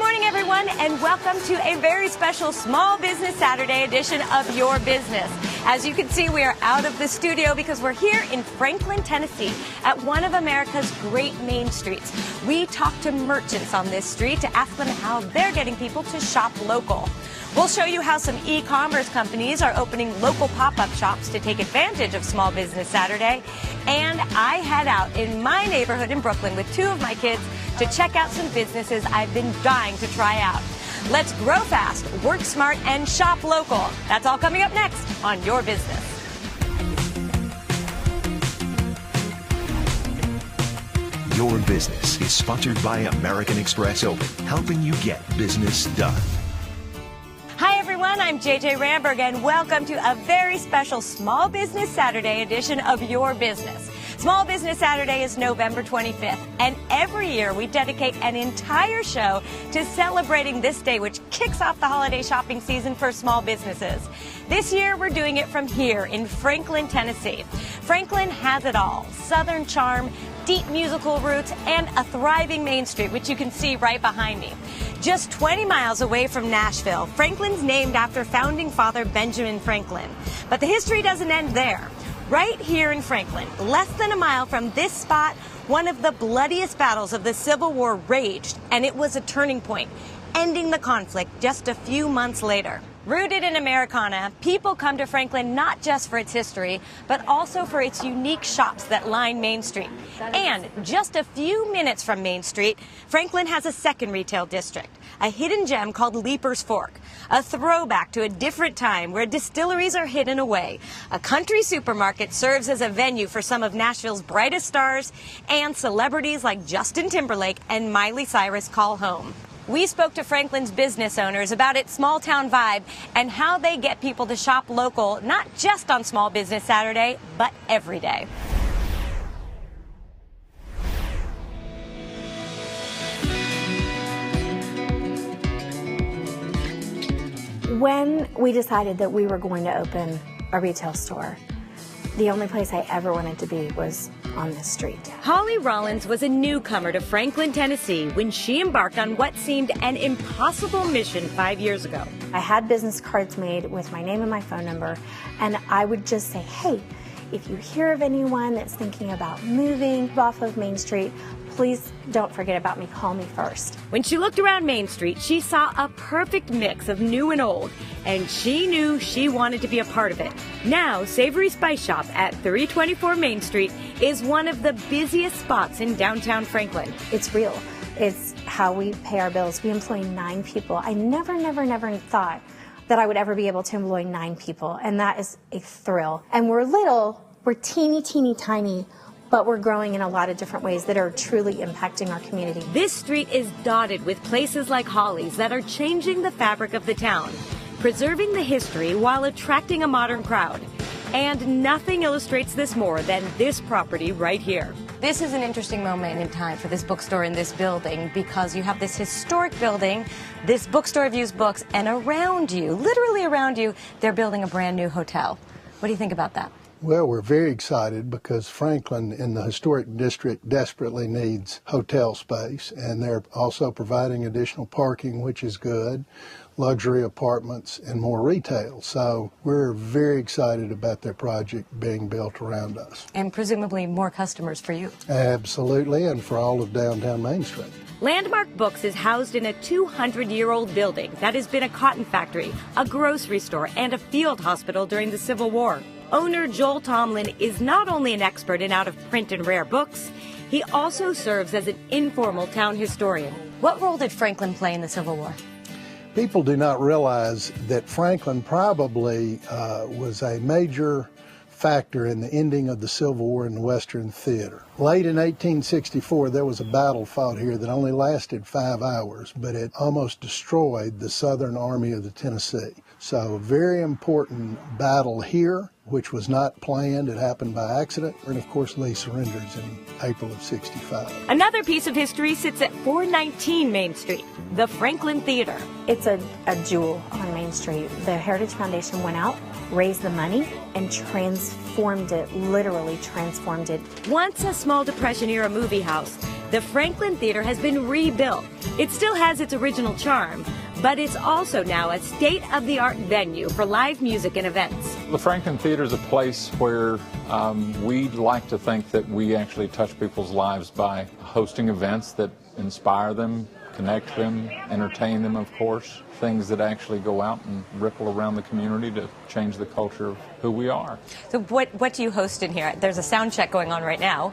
morning, everyone, and welcome to a very special Small Business Saturday edition of Your Business. As you can see, we are out of the studio because we're here in Franklin, Tennessee, at one of America's great main streets. We talk to merchants on this street to ask them how they're getting people to shop local. We'll show you how some e-commerce companies are opening local pop-up shops to take advantage of Small Business Saturday. And I head out in my neighborhood in Brooklyn with two of my kids to check out some businesses I've been dying to try out. Let's grow fast, work smart, and shop local. That's all coming up next on Your Business. Your Business is sponsored by American Express Open, helping you get business done. Hi, everyone. I'm JJ Ramberg, and welcome to a very special Small Business Saturday edition of Your Business. Small Business Saturday is November 25th, and every year we dedicate an entire show to celebrating this day, which kicks off the holiday shopping season for small businesses. This year, we're doing it from here in Franklin, Tennessee. Franklin has it all: Southern charm, deep musical roots, and a thriving Main Street, which you can see right behind me. Just 20 miles away from Nashville, Franklin's named after founding father Benjamin Franklin. But the history doesn't end there. Right here in Franklin, less than a mile from this spot, one of the bloodiest battles of the Civil War raged, and it was a turning point, ending the conflict just a few months later. Rooted in Americana, people come to Franklin not just for its history, but also for its unique shops that line Main Street. And just a few minutes from Main Street, Franklin has a second retail district, a hidden gem called Leaper's Fork, a throwback to a different time where distilleries are hidden away. A country supermarket serves as a venue for some of Nashville's brightest stars, and celebrities like Justin Timberlake and Miley Cyrus call home. We spoke to Franklin's business owners about its small town vibe and how they get people to shop local, not just on Small Business Saturday, but every day. When we decided that we were going to open a retail store, the only place I ever wanted to be was on this street. Holly Rollins was a newcomer to Franklin, Tennessee when she embarked on what seemed an impossible mission 5 years ago. I had business cards made with my name and my phone number, and I would just say, hey, if you hear of anyone that's thinking about moving off of Main Street, please don't forget about me. Call me first. When she looked around Main Street, she saw a perfect mix of new and old, and she knew she wanted to be a part of it. Now, Savory Spice Shop at 324 Main Street is one of the busiest spots in downtown Franklin. It's real. It's how we pay our bills. We employ 9 people. I never thought that I would ever be able to employ 9 people, and that is a thrill. And we're little, we're teeny tiny, but we're growing in a lot of different ways that are truly impacting our community. This street is dotted with places like Holly's that are changing the fabric of the town, preserving the history while attracting a modern crowd. And nothing illustrates this more than this property right here. This is an interesting moment in time for this bookstore in this building because you have this historic building, this bookstore views books, and around you, literally around you, they're building a brand new hotel. What do you think about that? Well, we're very excited because Franklin in the historic district desperately needs hotel space, and they're also providing additional parking, which is good, luxury apartments, and more retail. So we're very excited about their project being built around us. And presumably more customers for you. Absolutely, and for all of downtown Main Street. Landmark Books is housed in a 200-year-old building that has been a cotton factory, a grocery store, and a field hospital during the Civil War. Owner Joel Tomlin is not only an expert in out-of-print and rare books, he also serves as an informal town historian. What role did Franklin play in the Civil War? People do not realize that Franklin probably was a major factor in the ending of the Civil War in the Western Theater. Late in 1864, there was a battle fought here that only lasted 5 hours, but it almost destroyed the Southern Army of the Tennessee. So a very important battle here, which was not planned. It happened by accident. And of course, Lee surrenders in April of '65. Another piece of history sits at 419 Main Street, the Franklin Theater. It's a jewel on Main Street. The Heritage Foundation went out, raised the money, and transformed it, literally transformed it. Once a small Depression-era movie house, The Franklin Theater has been rebuilt. It still has its original charm, but it's also now a state-of-the-art venue for live music and events. The Franklin Theater is a place where we like to think that we actually touch people's lives by hosting events that inspire them, connect them, entertain them, of course, things that actually go out and ripple around the community to change the culture of who we are. So what do you host in here? There's a sound check going on right now.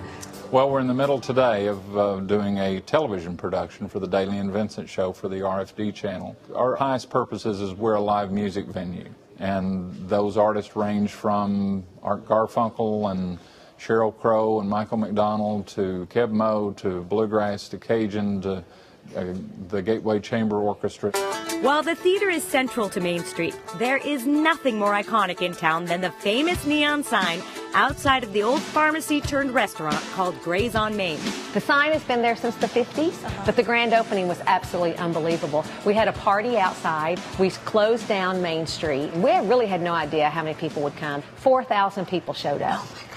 Well, we're in the middle today of doing a television production for the Daily and Vincent show for the RFD channel. Our highest purpose is we're a live music venue, and those artists range from Art Garfunkel and Sheryl Crow and Michael McDonald to Keb Mo to Bluegrass to Cajun to the Gateway Chamber Orchestra. While the theater is central to Main Street, there is nothing more iconic in town than the famous neon sign outside of the old pharmacy turned restaurant called Gray's on Main. The sign has been there since the 50s, but the grand opening was absolutely unbelievable. We had a party outside. We closed down Main Street. We really had no idea how many people would come. 4,000 people showed up. Oh my God.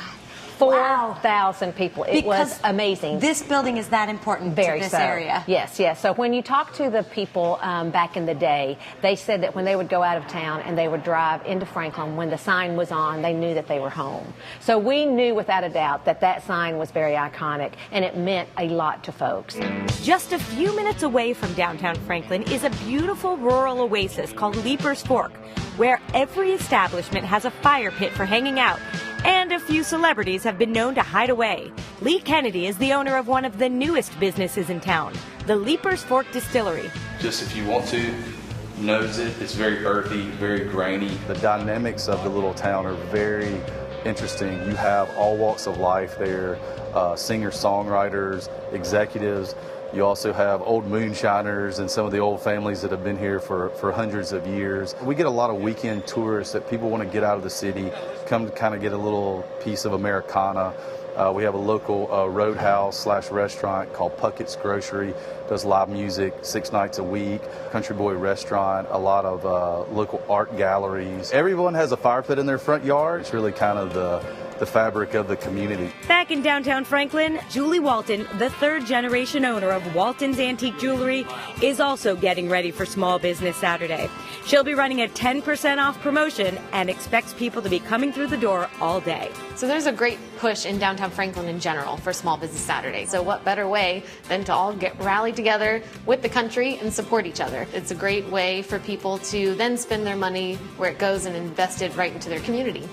4,000 people. It was amazing. This building is that important Very to this so. area. Yes, yes. So when you talk to the people back in the day, they said that when they would go out of town and they would drive into Franklin, when the sign was on, they knew that they were home. So we knew without a doubt that that sign was very iconic, and it meant a lot to folks. Just a few minutes away from downtown Franklin is a beautiful rural oasis called Leaper's Fork, where every establishment has a fire pit for hanging out, and a few celebrities have been known to hide away. Lee Kennedy is the owner of one of the newest businesses in town, the Leaper's Fork Distillery. Just if you want to, nose it. It's very earthy, very grainy. The dynamics of the little town are very interesting. You have all walks of life there, singers, songwriters, executives. You also have old moonshiners and some of the old families that have been here for hundreds of years. We get a lot of weekend tourists that people want to get out of the city, come to kind of get a little piece of Americana. We have a local roadhouse / restaurant called Puckett's Grocery, does live music 6 nights a week, Country Boy Restaurant, a lot of local art galleries. Everyone has a fire pit in their front yard. It's really kind of the fabric of the community. Back in downtown Franklin, Julie Walton, the third-generation owner of Walton's Antique Jewelry, is also getting ready for Small Business Saturday. She'll be running a 10% off promotion and expects people to be coming through the door all day. So there's a great push in downtown Franklin in general for Small Business Saturday. So what better way than to all rally together with the country and support each other? It's a great way for people to then spend their money where it goes and invest it right into their community.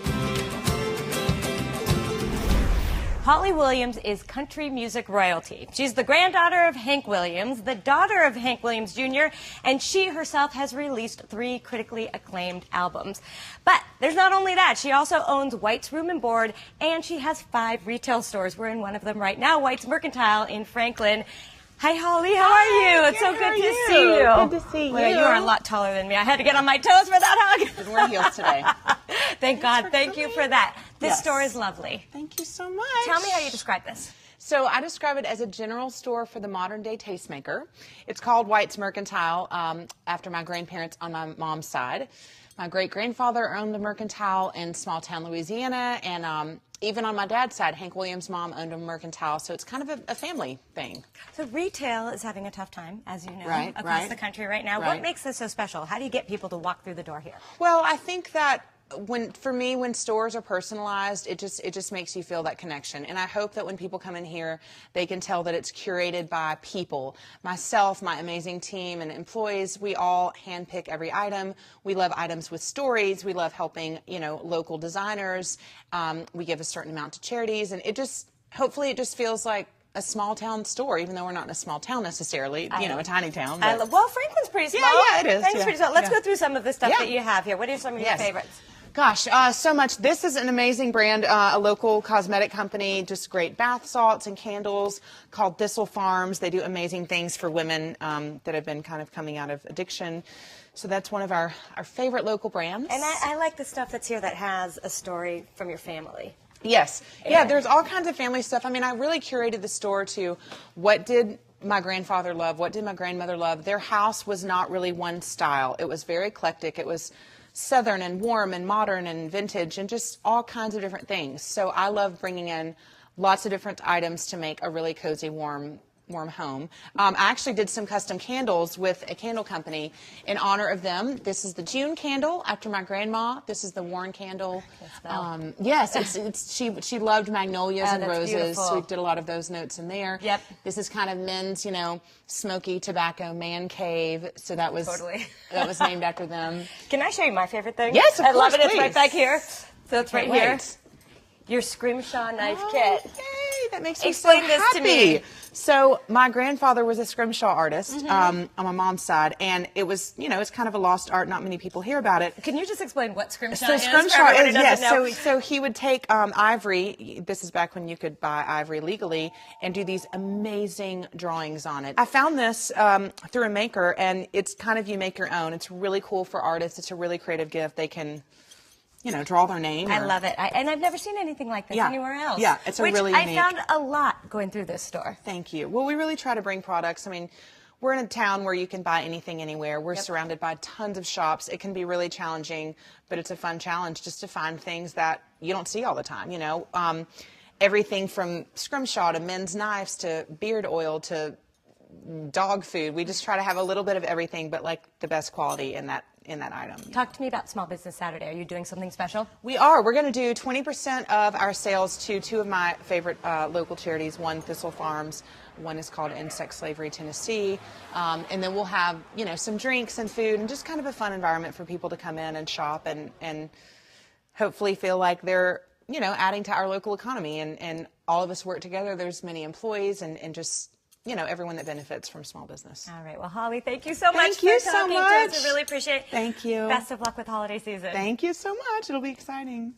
Holly Williams is country music royalty. She's the granddaughter of Hank Williams, the daughter of Hank Williams Jr., and she herself has released 3 critically acclaimed albums. But there's not only that. She also owns White's Room and Board, and she has 5 retail stores. We're in one of them right now, White's Mercantile in Franklin. Hi, Holly. How are you? It's so good to see you. Good to see you. Well, you are a lot taller than me. I had to get on my toes for that hug. Wear heels today. Thank God. Thank you for that. This Yes. store is lovely. Thank you so much. Tell me how you describe this. So I describe it as a general store for the modern day tastemaker. It's called White's Mercantile after my grandparents on my mom's side. My great-grandfather owned the Mercantile in small town Louisiana, and even on my dad's side, Hank Williams' mom owned a Mercantile, so it's kind of a family thing. So retail is having a tough time, as you know, Right, across right. the country right now. Right. What makes this so special? How do you get people to walk through the door here? Well, I think that for me, when stores are personalized, it just makes you feel that connection. And I hope that when people come in here, they can tell that it's curated by people. Myself, my amazing team, and employees, we all handpick every item. We love items with stories. We love helping, local designers. We give a certain amount to charities, and hopefully it just feels like a small town store, even though we're not in a small town necessarily, a tiny town. Well, Franklin's pretty small. Yeah, it is. Franklin's pretty small. Let's Yeah. go through some of the stuff Yeah. that you have here. What are some of your Yes. favorites? Gosh, so much. This is an amazing brand, a local cosmetic company, just great bath salts and candles called Thistle Farms. They do amazing things for women that have been kind of coming out of addiction. So that's one of our favorite local brands. And I like the stuff that's here that has a story from your family. Yes. Yeah, there's all kinds of family stuff. I mean, I really curated the store to what did my grandfather love, what did my grandmother love. Their house was not really one style. It was very eclectic. It was Southern and warm and modern and vintage and just all kinds of different things. So I love bringing in lots of different items to make a really cozy, warm warm home. I actually did some custom candles with a candle company in honor of them. This is the June candle after my grandma. This is the Warren candle. Yes, she loved magnolias and roses. Beautiful. So we did a lot of those notes in there. Yep. This is kind of men's, smoky tobacco man cave. So that was that was named after them. Can I show you my favorite thing? Yes, of I love course, it. It's right please. back here. So it's right here. Wait. Your Scrimshaw knife kit. Yay, that makes me Explain so this happy. to me. So my grandfather was a scrimshaw artist on my mom's side, and it was, it's kind of a lost art. Not many people hear about it. Can you just explain what Scrimshaw So is? scrimshaw is, yes. So he would take ivory. This is back when you could buy ivory legally, and do these amazing drawings on it. I found this through a maker, and it's kind of you make your own. It's really cool for artists. It's a really creative gift. They can draw their name. I love it. And I've never seen anything like this anywhere else. Yeah, it's really unique. I found a lot going through this store. Thank you. Well, we really try to bring products. I mean, we're in a town where you can buy anything anywhere. We're surrounded by tons of shops. It can be really challenging, but it's a fun challenge just to find things that you don't see all the time, everything from scrimshaw to men's knives to beard oil to dog food. We just try to have a little bit of everything, but like the best quality in that item. Talk to me about Small Business Saturday. Are you doing something special? We are. We're going to do 20% of our sales to two of my favorite local charities. One, Thistle Farms. One is called Insect Slavery Tennessee. And then we'll have, some drinks and food and just kind of a fun environment for people to come in and shop and hopefully feel like they're, adding to our local economy. And all of us work together. There's many employees and just everyone that benefits from small business. All right. Well, Holly, thank you so much Thank you for so talking much. to us. I really appreciate it. Thank you. Best of luck with holiday season. Thank you so much. It'll be exciting.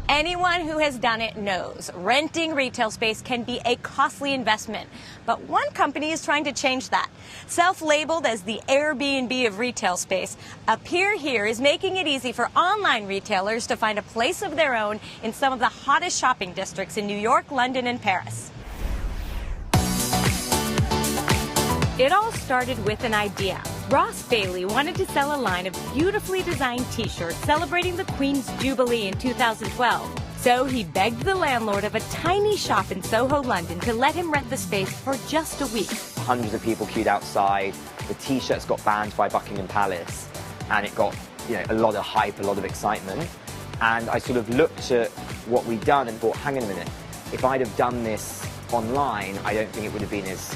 Anyone who has done it knows renting retail space can be a costly investment. But one company is trying to change that. Self-labeled as the Airbnb of retail space, Appear Here is making it easy for online retailers to find a place of their own in some of the hottest shopping districts in New York, London, and Paris. It all started with an idea. Ross Bailey wanted to sell a line of beautifully designed t-shirts celebrating the Queen's Jubilee in 2012. So he begged the landlord of a tiny shop in Soho, London to let him rent the space for just a week. Hundreds of people queued outside. The t-shirts got banned by Buckingham Palace, and it got a lot of hype, a lot of excitement. And I sort of looked at what we'd done and thought, hang on a minute, if I'd have done this online, I don't think it would have been as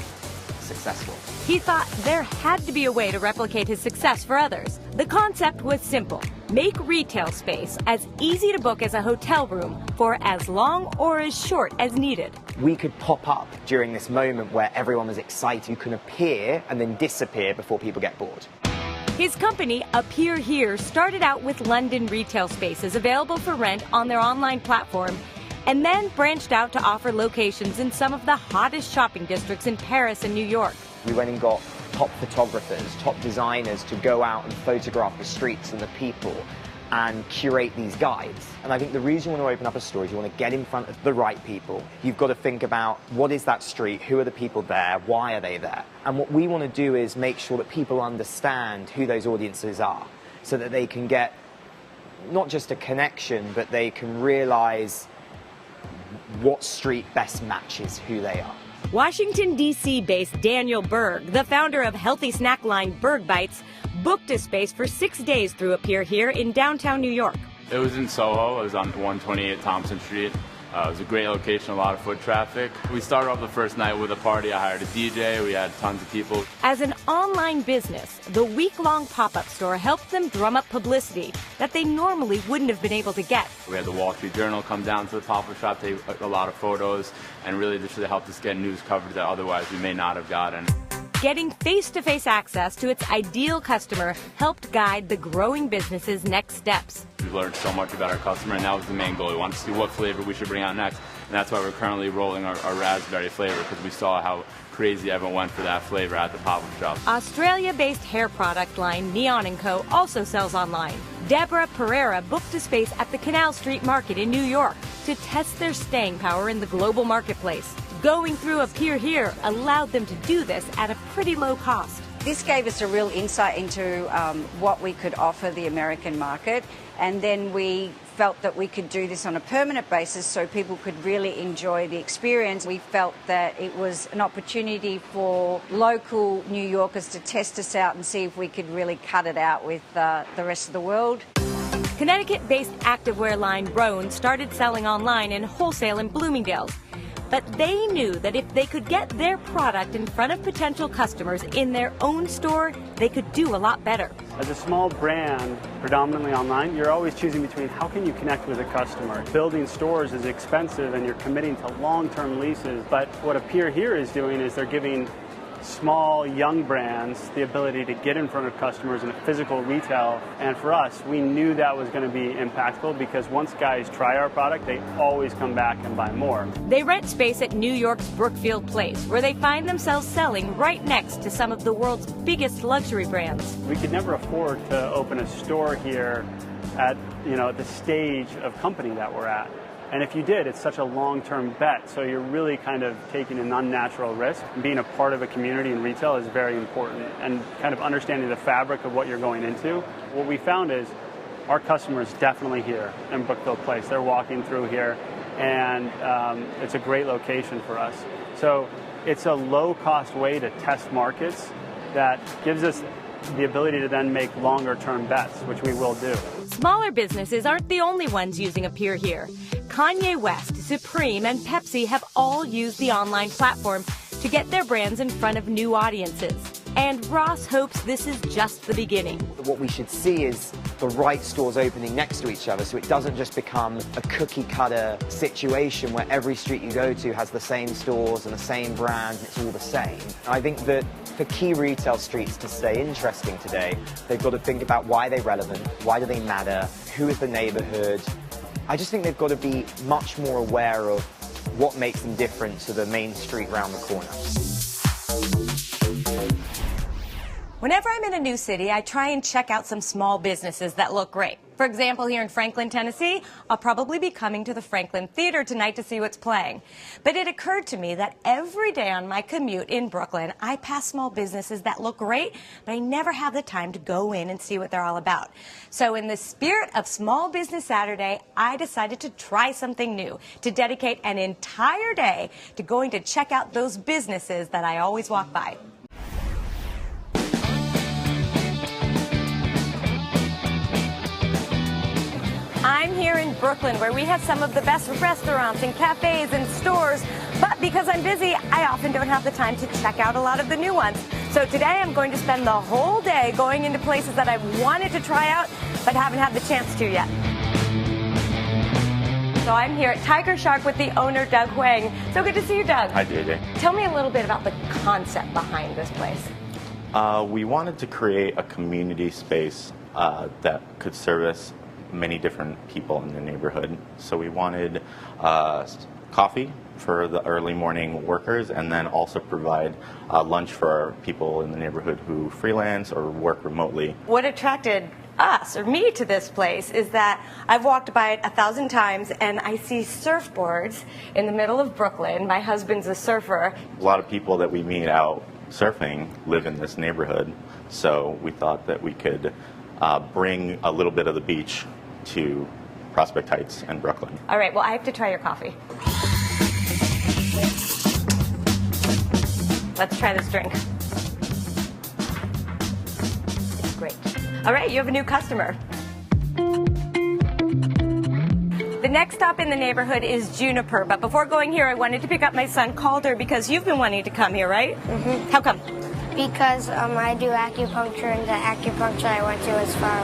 successful. He thought there had to be a way to replicate his success for others. The concept was simple. Make retail space as easy to book as a hotel room for as long or as short as needed. We could pop up during this moment where everyone was excited. You can appear and then disappear before people get bored. His company, Appear Here, started out with London retail spaces available for rent on their online platform, and then branched out to offer locations in some of the hottest shopping districts in Paris and New York. We went and got top photographers, top designers to go out and photograph the streets and the people and curate these guides. And I think the reason you want to open up a store is you want to get in front of the right people. You've got to think about what is that street, who are the people there, why are they there? And what we want to do is make sure that people understand who those audiences are so that they can get not just a connection, but they can realize what street best matches who they are. Washington, D.C.-based Daniel Berg, the founder of healthy snack line Berg Bites, booked a space for 6 days through Appear Here in downtown New York. It was in Soho. It was on 128 Thompson Street. It was a great location, a lot of foot traffic. We started off the first night with a party. I hired a DJ. We had tons of people. As an online business, the week-long pop-up store helped them drum up publicity that they normally wouldn't have been able to get. We had the Wall Street Journal come down to the pop-up shop, take a lot of photos, and really just helped us get news coverage that otherwise we may not have gotten. Getting face-to-face access to its ideal customer helped guide the growing business's next steps. We learned so much about our customer, and that was the main goal. We wanted to see what flavor we should bring out next, and that's why we're currently rolling our raspberry flavor, because we saw how crazy everyone went for that flavor at the pop-up shop. Australia-based hair product line Neon & Co. also sells online. Deborah Pereira booked a space at the Canal Street Market in New York to test their staying power in the global marketplace. Going through Appear Here allowed them to do this at a pretty low cost. This gave us a real insight into what we could offer the American market, and then we felt that we could do this on a permanent basis so people could really enjoy the experience. We felt that it was an opportunity for local New Yorkers to test us out and see if we could really cut it out with the rest of the world. Connecticut-based activewear line Roan started selling online and wholesale in Bloomingdale's. But they knew that if they could get their product in front of potential customers in their own store, they could do a lot better. As a small brand, predominantly online, you're always choosing between how can you connect with a customer. Building stores is expensive and you're committing to long-term leases, but what Appear Here is doing is they're giving small, young brands the ability to get in front of customers in a physical retail. And for us, we knew that was going to be impactful because once guys try our product, they always come back and buy more. They rent space at New York's Brookfield Place, where they find themselves selling right next to some of the world's biggest luxury brands. We could never afford to open a store here at, at the stage of company that we're at. And if you did, it's such a long-term bet, so you're really kind of taking an unnatural risk. Being a part of a community in retail is very important, and kind of understanding the fabric of what you're going into. What we found is our customers definitely here in Brookfield Place. They're walking through here, and it's a great location for us. So it's a low-cost way to test markets that gives us the ability to then make longer-term bets, which we will do. Smaller businesses aren't the only ones using Appear Here. Kanye West, Supreme, and Pepsi have all used the online platform to get their brands in front of new audiences. And Ross hopes this is just the beginning. What we should see is the right stores opening next to each other, so it doesn't just become a cookie-cutter situation where every street you go to has the same stores and the same brand and it's all the same. I think that for key retail streets to stay interesting today, they've got to think about why they're relevant, why do they matter, who is the neighborhood. I just think they've got to be much more aware of what makes them different to the main street round the corner. Whenever I'm in a new city, I try and check out some small businesses that look great. For example, here in Franklin, Tennessee, I'll probably be coming to the Franklin Theater tonight to see what's playing. But it occurred to me that every day on my commute in Brooklyn, I pass small businesses that look great, but I never have the time to go in and see what they're all about. So in the spirit of Small Business Saturday, I decided to try something new, to dedicate an entire day to going to check out those businesses that I always walk by. I'm here in Brooklyn, where we have some of the best restaurants and cafes and stores, but because I'm busy, I often don't have the time to check out a lot of the new ones. So today I'm going to spend the whole day going into places that I've wanted to try out, but haven't had the chance to yet. So I'm here at Tiger Shark with the owner, Doug Huang. So good to see you, Doug. Hi, JJ. Tell me a little bit about the concept behind this place. We wanted to create a community space that could service many different people in the neighborhood. So we wanted coffee for the early morning workers, and then also provide lunch for people in the neighborhood who freelance or work remotely. What attracted us, or me, to this place is that I've walked by it 1,000 times and I see surfboards in the middle of Brooklyn. My husband's a surfer. A lot of people that we meet out surfing live in this neighborhood, so we thought that we could bring a little bit of the beach to Prospect Heights and Brooklyn. All right, well, I have to try your coffee. Let's try this drink. It's great. All right, you have a new customer. The next stop in the neighborhood is Juniper, but before going here, I wanted to pick up my son Calder because you've been wanting to come here, right? Mm-hmm. How come? Because I do acupuncture, and the acupuncture I went to is far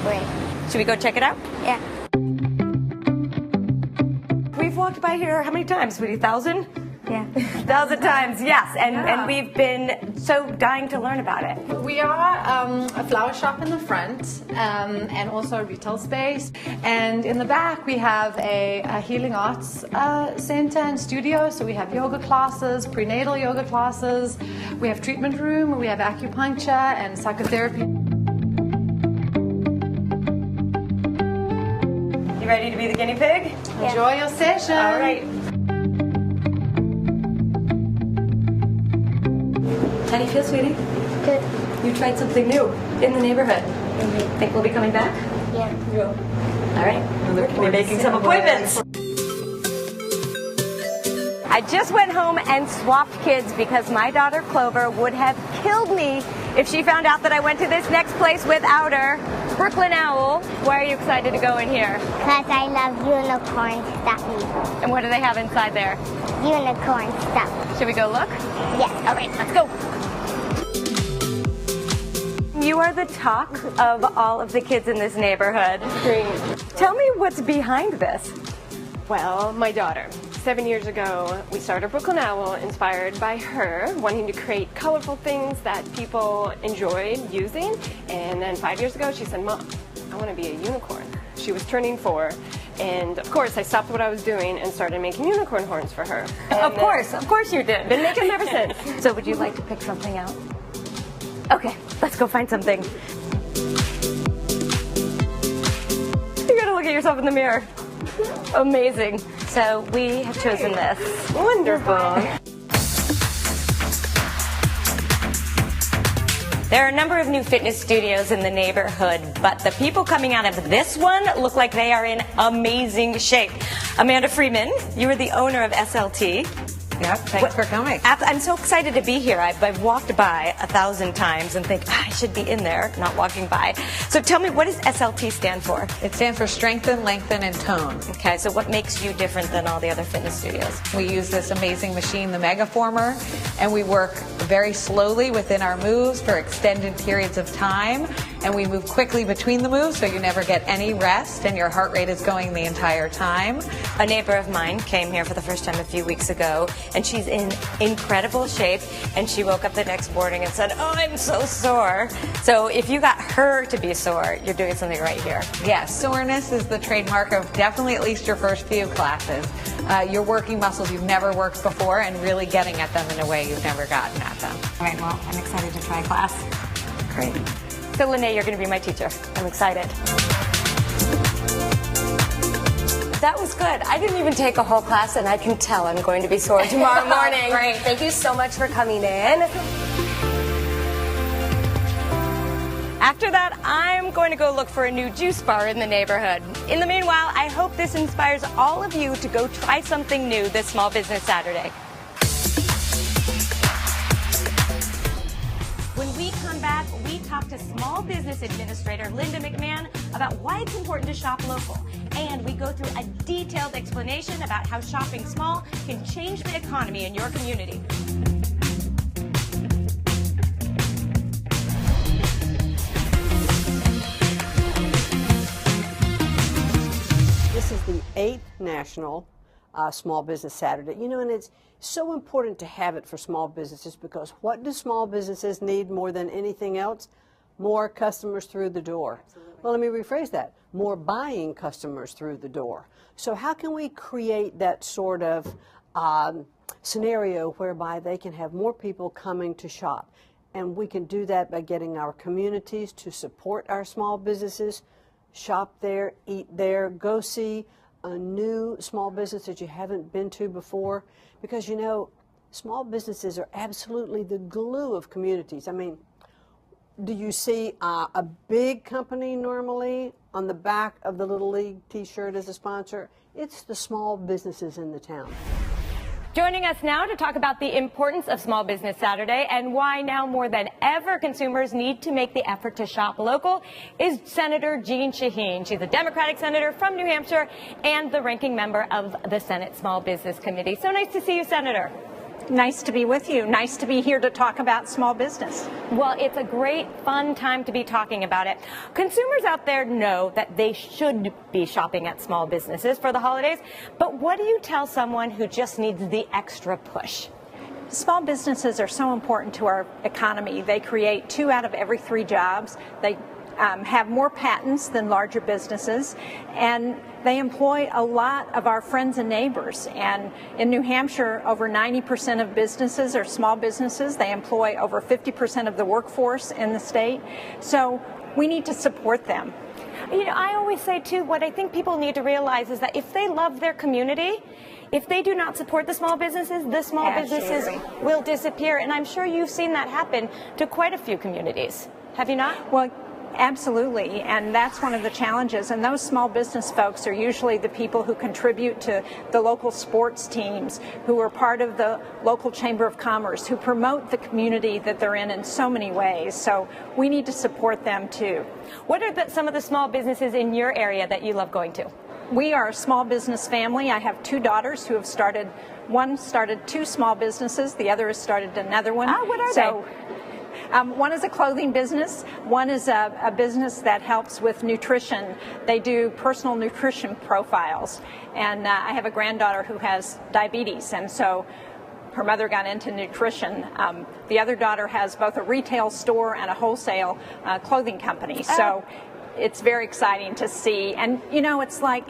away. Should we go check it out? Yeah. We've walked by here how many times, sweetie? 1,000? Yeah. 1,000 times, yes. And we've been so dying to learn about it. We are a flower shop in the front and also a retail space. And in the back, we have a healing arts center and studio. So we have yoga classes, prenatal yoga classes. We have treatment room. We have acupuncture and psychotherapy. Ready to be the guinea pig? Yeah. Enjoy your session. All right. How do you feel, sweetie? Good. You tried something new in the neighborhood. Mm-hmm. Think we'll be coming back? Yeah. You will. All right, we're making some appointments. I just went home and swapped kids because my daughter Clover would have killed me if she found out that I went to this next place without her. Brooklyn Owl, why are you excited to go in here? Because I love unicorn stuff. And what do they have inside there? Unicorn stuff. Should we go look? Yes. All right, let's go. You are the talk of all of the kids in this neighborhood. Great. Tell me what's behind this. Well, my daughter. 7 years ago, we started Brooklyn Owl, inspired by her, wanting to create colorful things that people enjoyed using. And then 5 years ago, she said, Mom, I want to be a unicorn. She was turning 4. And of course, I stopped what I was doing and started making unicorn horns for her. Of course you did. Been making them ever since. So would you like to pick something out? Okay, let's go find something. You gotta look at yourself in the mirror. Amazing. So we have chosen this. Wonderful. There are a number of new fitness studios in the neighborhood, but the people coming out of this one look like they are in amazing shape. Amanda Freeman, you are the owner of SLT. Yeah, thanks for coming. I'm so excited to be here. I've walked by 1,000 times and think, I should be in there, not walking by. So tell me, what does SLT stand for? It stands for Strengthen, Lengthen, and Tone. Okay, so what makes you different than all the other fitness studios? We use this amazing machine, the Megaformer, and we work very slowly within our moves for extended periods of time, and we move quickly between the moves so you never get any rest and your heart rate is going the entire time. A neighbor of mine came here for the first time a few weeks ago, and she's in incredible shape, and she woke up the next morning and said, oh, I'm so sore. So if you got her to be sore, you're doing something right here. Yes, soreness is the trademark of definitely at least your first few classes. You're working muscles you've never worked before and really getting at them in a way you've never gotten at them. All right, well, I'm excited to try class. Great. So, Lene, you're going to be my teacher. I'm excited. That was good. I didn't even take a whole class, and I can tell I'm going to be sore tomorrow morning. Great. Thank you so much for coming in. After that, I'm going to go look for a new juice bar in the neighborhood. In the meanwhile, I hope this inspires all of you to go try something new this Small Business Saturday. When we come back, we talk to Small Business Administrator Linda McMahon about why it's important to shop local. And we go through a detailed explanation about how shopping small can change the economy in your community. This is the 8th National Small Business Saturday. You know, and it's so important to have it for small businesses because what do small businesses need more than anything else? More customers through the door. Absolutely. Well, let me rephrase that. More buying customers through the door. So how can we create that sort of scenario whereby they can have more people coming to shop? And we can do that by getting our communities to support our small businesses, shop there, eat there, go see a new small business that you haven't been to before. Because, you know, small businesses are absolutely the glue of communities. I mean, do you see a big company normally on the back of the Little League t-shirt as a sponsor? It's the small businesses in the town. Joining us now to talk about the importance of Small Business Saturday and why now more than ever consumers need to make the effort to shop local is Senator Jeanne Shaheen. She's a Democratic senator from New Hampshire and the ranking member of the Senate Small Business Committee. So nice to see you, Senator. Nice to be with you. Nice to be here to talk about small business. Well, it's a great, fun time to be talking about it. Consumers out there know that they should be shopping at small businesses for the holidays, but what do you tell someone who just needs the extra push? Small businesses are so important to our economy. They create 2 out of every 3 jobs. They have more patents than larger businesses, and they employ a lot of our friends and neighbors. And in New Hampshire, over 90% of businesses are small businesses. They employ over 50% of the workforce in the state. So we need to support them. You know, I always say, too, what I think people need to realize is that if they love their community, if they do not support the small businesses businesses will disappear. And I'm sure you've seen that happen to quite a few communities. Have you not? Well, Absolutely, and that's one of the challenges. And those small business folks are usually the people who contribute to the local sports teams, who are part of the local Chamber of Commerce, who promote the community that they're in so many ways. So we need to support them too. What are some of the small businesses in your area that you love going to? We are a small business family. I have 2 daughters who have started, one started 2 small businesses, the other has started another one. What are they? One is a clothing business. One is a business that helps with nutrition. They do personal nutrition profiles. And I have a granddaughter who has diabetes, and so her mother got into nutrition. The other daughter has both a retail store and a wholesale clothing company. So it's very exciting to see. And you know, it's like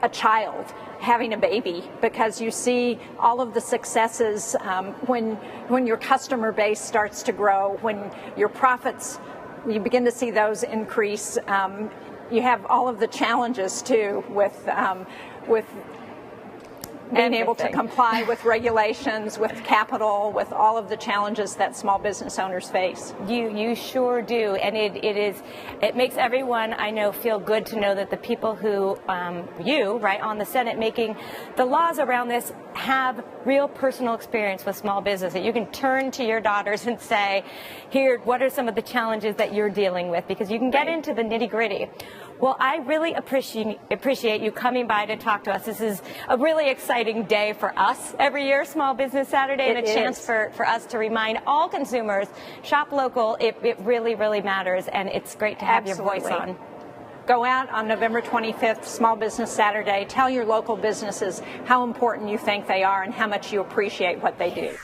a child having a baby, because you see all of the successes when your customer base starts to grow, when your profits, you begin to see those increase. You have all of the challenges too with being able to comply with regulations, with capital, with all of the challenges that small business owners face. You sure do, and it makes everyone I know feel good to know that the people who right on the Senate making the laws around this have real personal experience with small business, that you can turn to your daughters and say, here, what are some of the challenges that you're dealing with, because you can get into the nitty-gritty. Well, I really appreciate you coming by to talk to us. This is a really exciting day for us every year, Small Business Saturday, and a chance for us to remind all consumers, shop local. It really, really matters, and it's great to have your voice on. Go out on November 25th, Small Business Saturday. Tell your local businesses how important you think they are and how much you appreciate what they do.